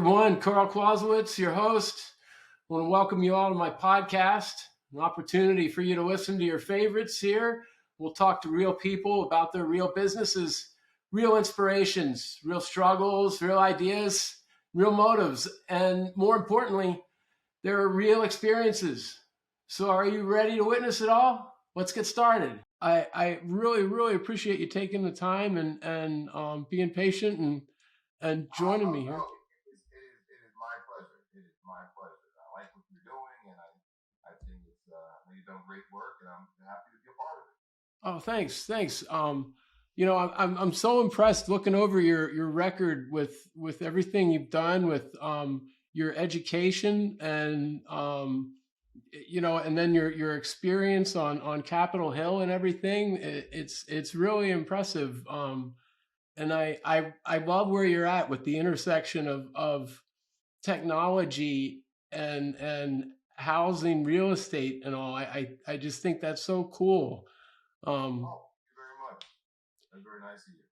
everyone. Karl Klausewitz, your host. I want to welcome you all to my podcast, an opportunity for you to listen to your favorites here. We'll talk to real people about their real businesses, real inspirations, real struggles, real ideas, real motives, and more importantly, their real experiences. So are you ready to witness it all? Let's get started. I really appreciate you taking the time and being patient and joining me here. It is my pleasure. It is my pleasure. I like what you're doing, and I think you've done great work, and I'm happy to be a part of it. Oh, thanks. I'm so impressed looking over your record with everything you've done with your education and and then your experience on Capitol Hill and everything. It's really impressive. And I love where you're at with the intersection of technology and housing, real estate, and all. I just think that's so cool. Thank you very much. That's very nice of you.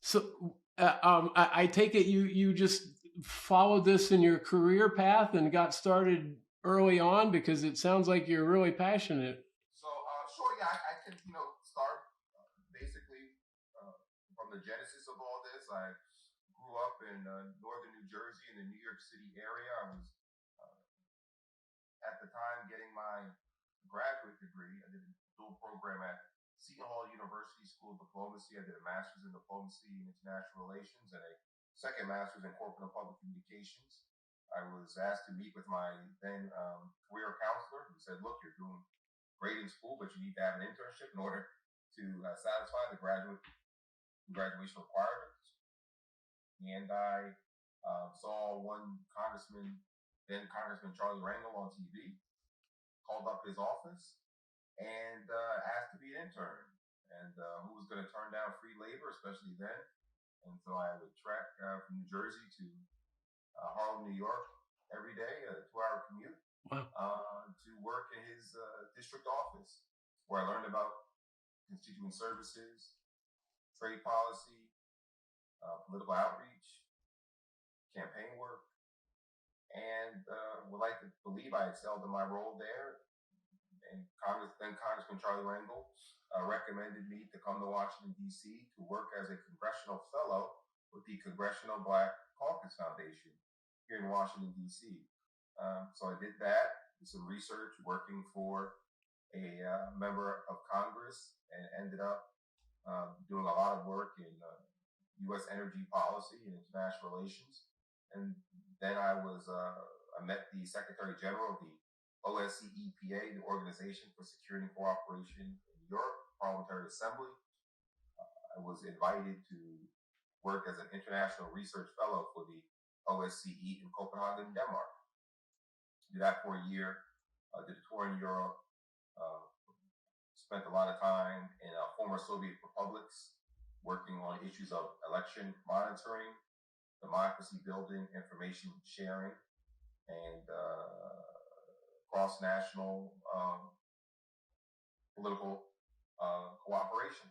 So I take it you just followed this in your career path and got started early on, because it sounds like you're really passionate. So sure, yeah, I can start basically from the genesis of all this. I grew up in northern New Jersey in the New York City area. I was at the time getting my graduate degree. I did a dual program at Seton Hall University School of Diplomacy. I did a master's in diplomacy and international relations and a second master's in corporate and public communications. I was asked to meet with my then career counselor, who said, "Look, you're doing great in school, but you need to have an internship in order to satisfy the graduation requirements." And I saw one congressman, then Congressman Charlie Rangel, on TV, called up his office and asked to be an intern. And who was going to turn down free labor, especially then? And so I would trek from New Jersey to Harlem, New York, every day, a 2-hour commute, to work in his district office, where I learned about constituent services, trade policy, political outreach, campaign work, and would like to believe I excelled in my role there. And Congressman Charlie Rangel recommended me to come to Washington, D.C. to work as a congressional fellow with the Congressional Black Caucus Foundation here in Washington, D.C. So I did that, did some research working for a member of Congress, and ended up doing a lot of work in U.S. energy policy and international relations. And then I met the Secretary General of the OSCE-EPA, the Organization for Security and Cooperation in New York Parliamentary Assembly. I was invited to work as an international research fellow for the OSCE in Copenhagen, Denmark. Did that for a year. Did a tour in Europe. Spent a lot of time in former Soviet republics, working on issues of election monitoring, democracy building, information sharing, and cross-national political cooperation.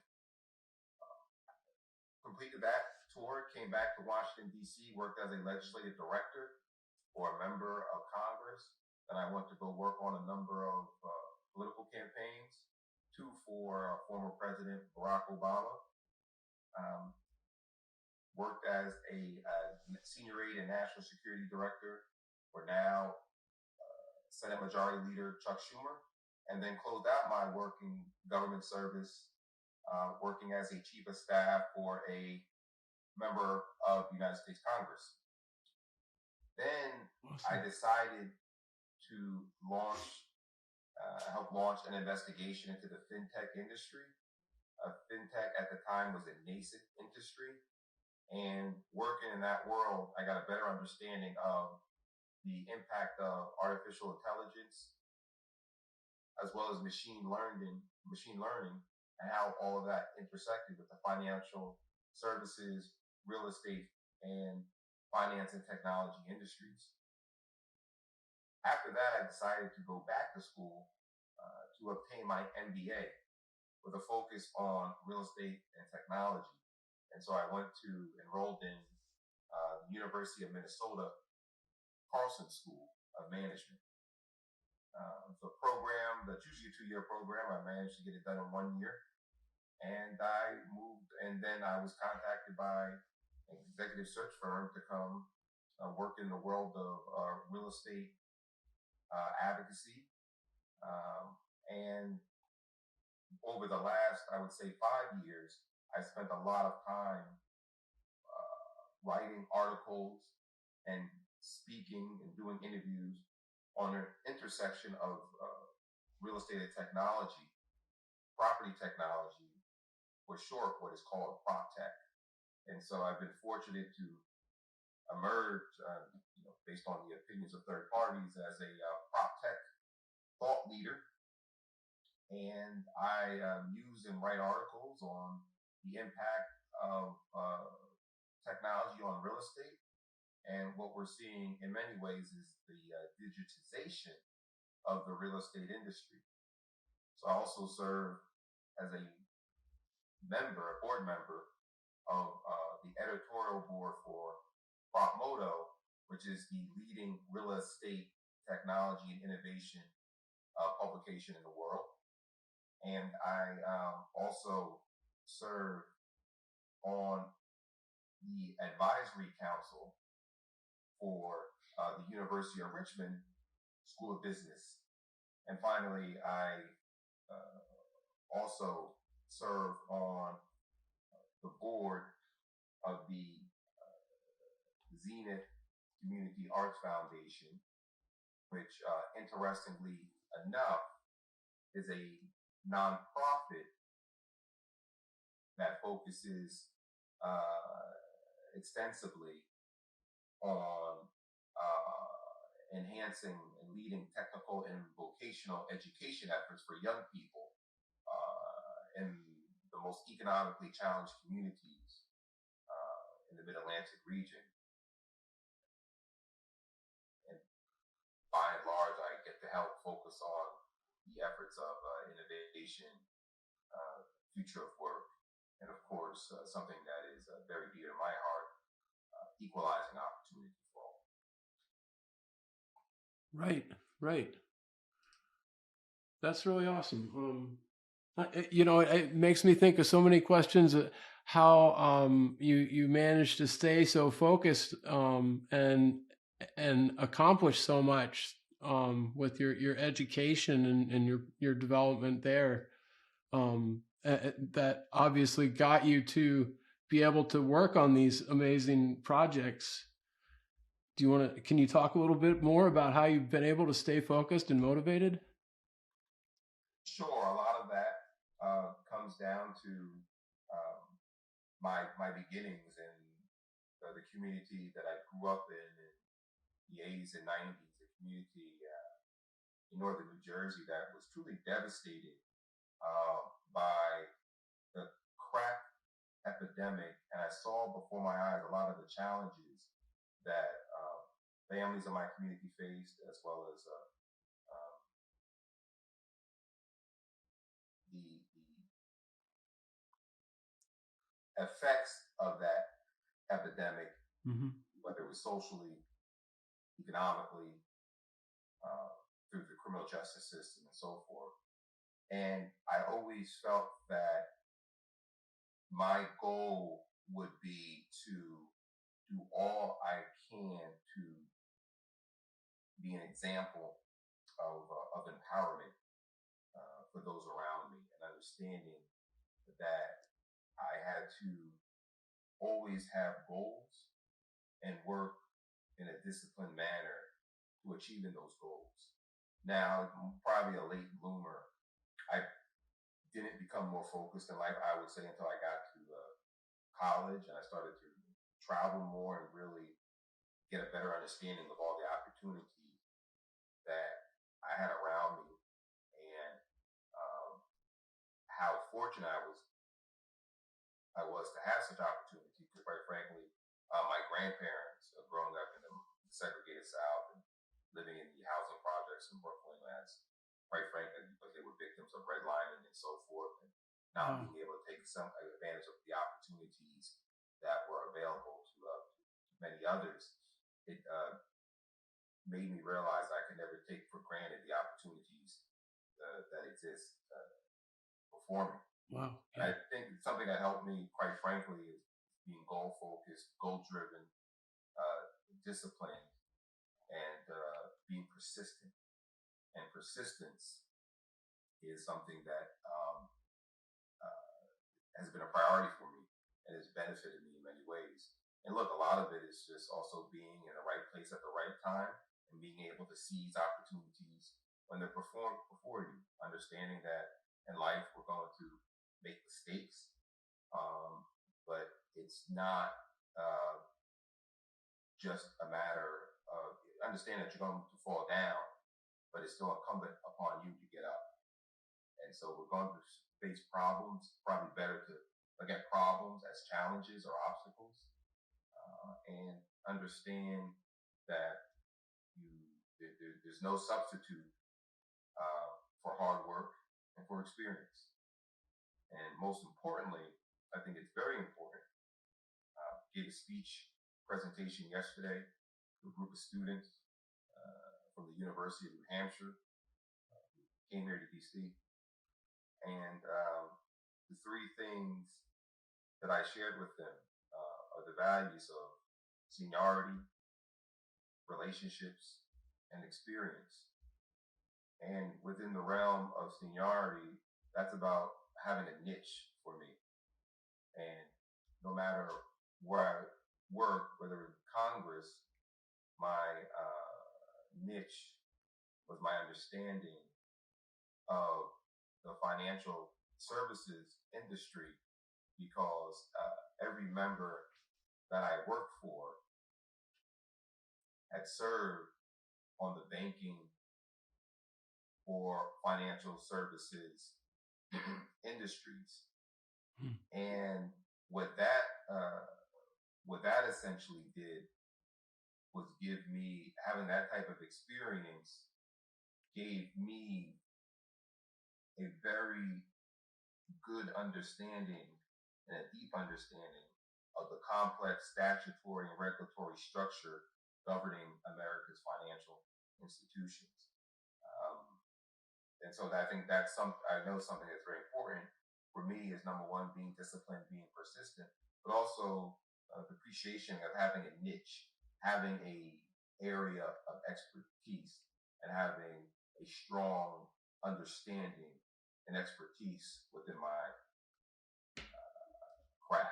Completed that tour, came back to Washington, D.C., worked as a legislative director for a member of Congress. Then I went to go work on a number of political campaigns, 2 for former President Barack Obama. Worked as a senior aide and national security director for now Senate Majority Leader Chuck Schumer, and then closed out my working government service working as a chief of staff for a member of the United States Congress. Then I decided to help launch an investigation into the fintech industry. Fintech at the time was a nascent industry, and working in that world, I got a better understanding of the impact of artificial intelligence, as well as machine learning, and how all of that intersected with the financial services, real estate, and finance and technology industries. After that, I decided to go back to school to obtain my MBA with a focus on real estate and technology. And so I enrolled in the University of Minnesota Carlson School of Management. It's a program that's usually a 2-year program. I managed to get it done in 1 year. And I moved, and then I was contacted by an executive search firm to come work in the world of real estate advocacy. And over the last, I would say, 5 years, I spent a lot of time writing articles and speaking and doing interviews on an intersection of real estate and technology, property technology, for short, what is called PropTech. And so I've been fortunate to emerge, based on the opinions of third parties, as a PropTech thought leader. And I use and write articles on the impact of technology on real estate. And what we're seeing in many ways is the digitization of the real estate industry. So I also serve as a board member of the editorial board for PropMoto, which is the leading real estate technology and innovation publication in the world. And I also serve on the advisory council for the University of Richmond School of Business. And finally, I also serve on the board of the Zenith Community Arts Foundation, which, interestingly enough, is a nonprofit that focuses extensively on enhancing and leading technical and vocational education efforts for young people in the most economically challenged communities in the Mid-Atlantic region. And by and large, I get to help focus on the efforts of innovation, future of work, and of course, something that is very dear to my heart, equalizing opportunity for all. Right. That's really awesome. It makes me think of so many questions. How you managed to stay so focused and accomplish so much with your education and your development there. That obviously got you to be able to work on these amazing projects. Can you talk a little bit more about how you've been able to stay focused and motivated? Sure. A lot of that comes down to my beginnings in the community that I grew up in the 80s and 90s, a community in northern New Jersey that was truly devastated by the crack epidemic. And I saw before my eyes a lot of the challenges that families in my community faced, as well as the effects of that epidemic, whether it was socially, economically, through the criminal justice system and so forth. And I always felt that my goal would be to do all I can to be an example of empowerment for those around me, and understanding that I had to always have goals and work in a disciplined manner to achieving those goals. Now, probably a late bloomer. I didn't become more focused in life, I would say, until I got to college and I started to travel more and really get a better understanding of all the opportunities that I had around me, and how fortunate I was to have such opportunity. Because quite frankly, my grandparents, growing up in the segregated South and living in the housing projects in Brooklyn, as quite frankly, because they were victims of redlining and so forth, and not being able to take some advantage of the opportunities that were available to many others, it made me realize I could never take for granted the opportunities that exist before me. Wow. And I Yeah. think something that helped me, quite frankly, is being goal focused, goal driven, disciplined, and being persistent. And persistence is something that has been a priority for me and has benefited me in many ways. And look, a lot of it is just also being in the right place at the right time and being able to seize opportunities when they're performed before you, understanding that in life we're going to make mistakes, but it's not uh, just a matter of understand that you're going to fall down, but it's still incumbent upon you to get up. And so we're going to face problems. Probably better to look at problems as challenges or obstacles, and understand that there's no substitute for hard work and for experience. And most importantly, I think it's very important. Gave a speech presentation yesterday to a group of students from the University of New Hampshire who came here to DC. And the three things that I shared with them are the values of seniority, relationships, and experience. And within the realm of seniority, that's about having a niche for me. And no matter where I work, whether in Congress, my niche was my understanding of the financial services industry, because every member that I worked for had served on the banking or financial services industries. Hmm. And what that essentially did was give me, having that type of experience gave me a very good understanding and a deep understanding of the complex statutory and regulatory structure governing America's financial institutions. And so I think that's I know something that's very important for me is number one, being disciplined, being persistent, but also the appreciation of having a niche, having a area of expertise, and having a strong understanding and expertise within my craft.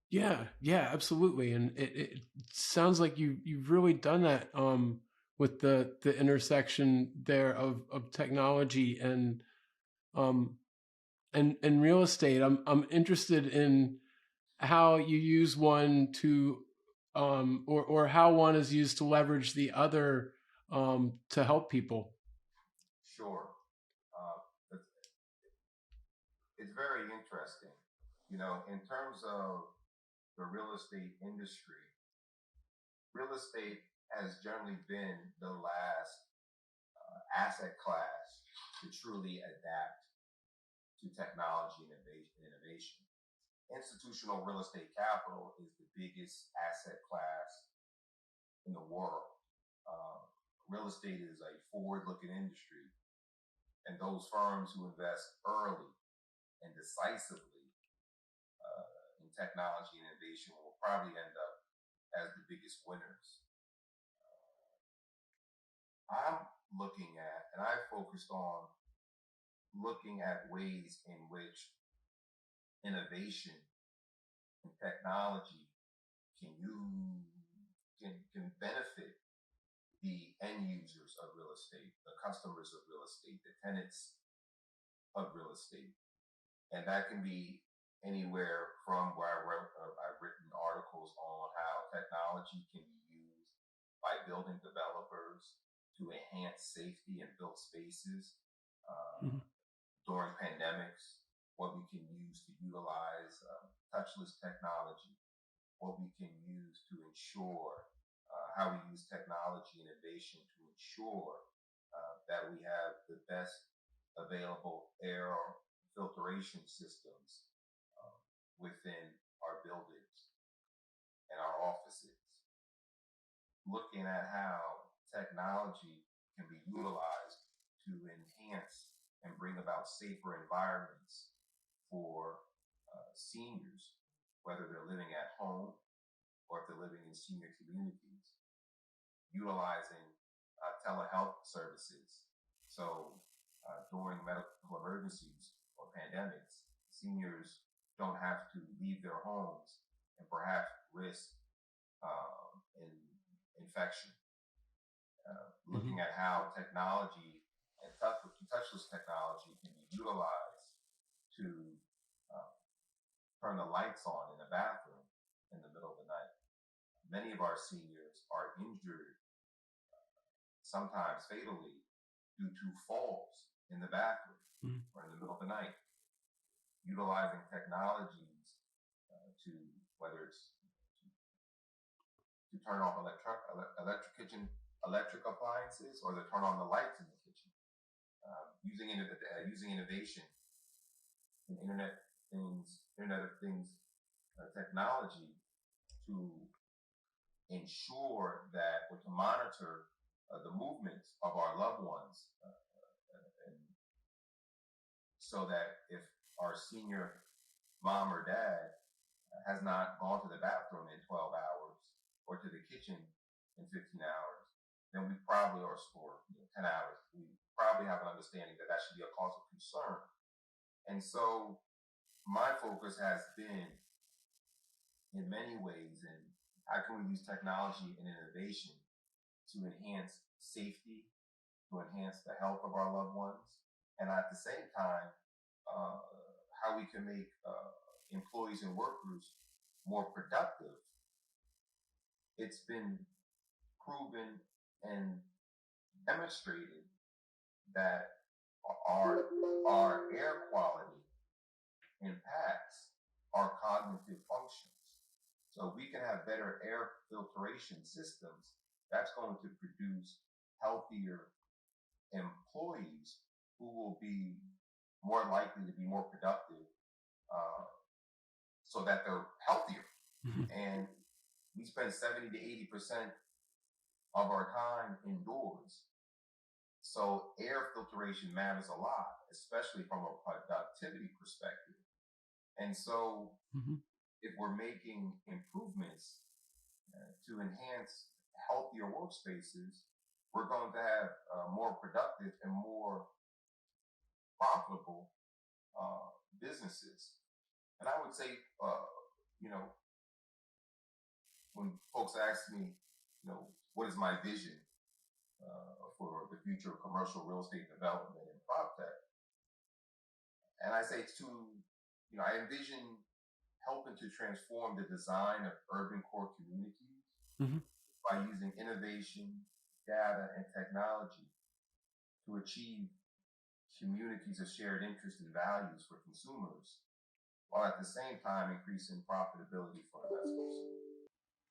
Yeah, absolutely. And it sounds like you've really done that with the intersection there of technology um and real estate. I'm interested in how you use one to or how one is used to leverage the other to help people. Sure. It's very interesting. In terms of the real estate industry, real estate has generally been the last asset class to truly adapt to technology and innovation. Institutional real estate capital is the biggest asset class in the world. Uh, Real estate is a forward-looking industry, and those firms who invest early and decisively in technology and innovation will probably end up as the biggest winners. I'm looking at, and I focused on looking at ways in which innovation and technology can use can benefit the end users of real estate, the customers of real estate, the tenants of real estate. And that can be anywhere from where I've written articles on how technology can be used by building developers to enhance safety and built spaces Mhm. during pandemics, what we can use to utilize touchless technology, what we can use to ensure how we use technology and innovation to ensure that we have the best available air filtration systems within our buildings. in our offices, looking at how technology can be utilized to enhance and bring about safer environments for seniors, whether they're living at home or if they're living in senior communities, utilizing telehealth services. So during medical emergencies or pandemics, seniors don't have to leave their homes and perhaps risk infection. Looking at how technology and touchless technology can be utilized to turn the lights on in the bathroom in the middle of the night. Many of our seniors are injured, sometimes fatally, due to falls in the bathroom or in the middle of the night. Utilizing technologies to, whether it's to turn off electric appliances, or to turn on the lights in the kitchen. Using innovation in Internet of Things technology to ensure that, or to monitor the movements of our loved ones, and so that if our senior mom or dad has not gone to the bathroom in 12 hours or to the kitchen in 15 hours, then we probably, or 10 hours, we probably have an understanding that that should be a cause of concern. And so my focus has been, in many ways, in how can we use technology and innovation to enhance safety, to enhance the health of our loved ones, and at the same time, how we can make employees and workers more productive. It's been proven and demonstrated that our air quality impacts our cognitive functions. So we can have better air filtration systems. That's going to produce healthier employees who will be more likely to be more productive, so that they're healthier. And we spend 70 to 80% of our time indoors. So air filtration matters a lot, especially from a productivity perspective. And so if we're making improvements to enhance healthier workspaces, we're going to have more productive and more profitable businesses. And I would say, when folks ask me, what is my vision for the future of commercial real estate development and PropTech, and I say I envision helping to transform the design of urban core communities by using innovation, data, and technology to achieve communities of shared interest and values for consumers, while at the same time increasing profitability for investors.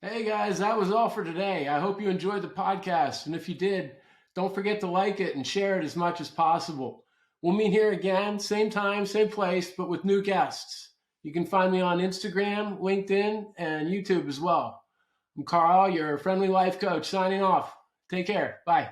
Hey guys, that was all for today. I hope you enjoyed the podcast. And if you did, don't forget to like it and share it as much as possible. We'll meet here again, same time, same place, but with new guests. You can find me on Instagram, LinkedIn, and YouTube as well. I'm Karl, your friendly life coach, signing off. Take care. Bye.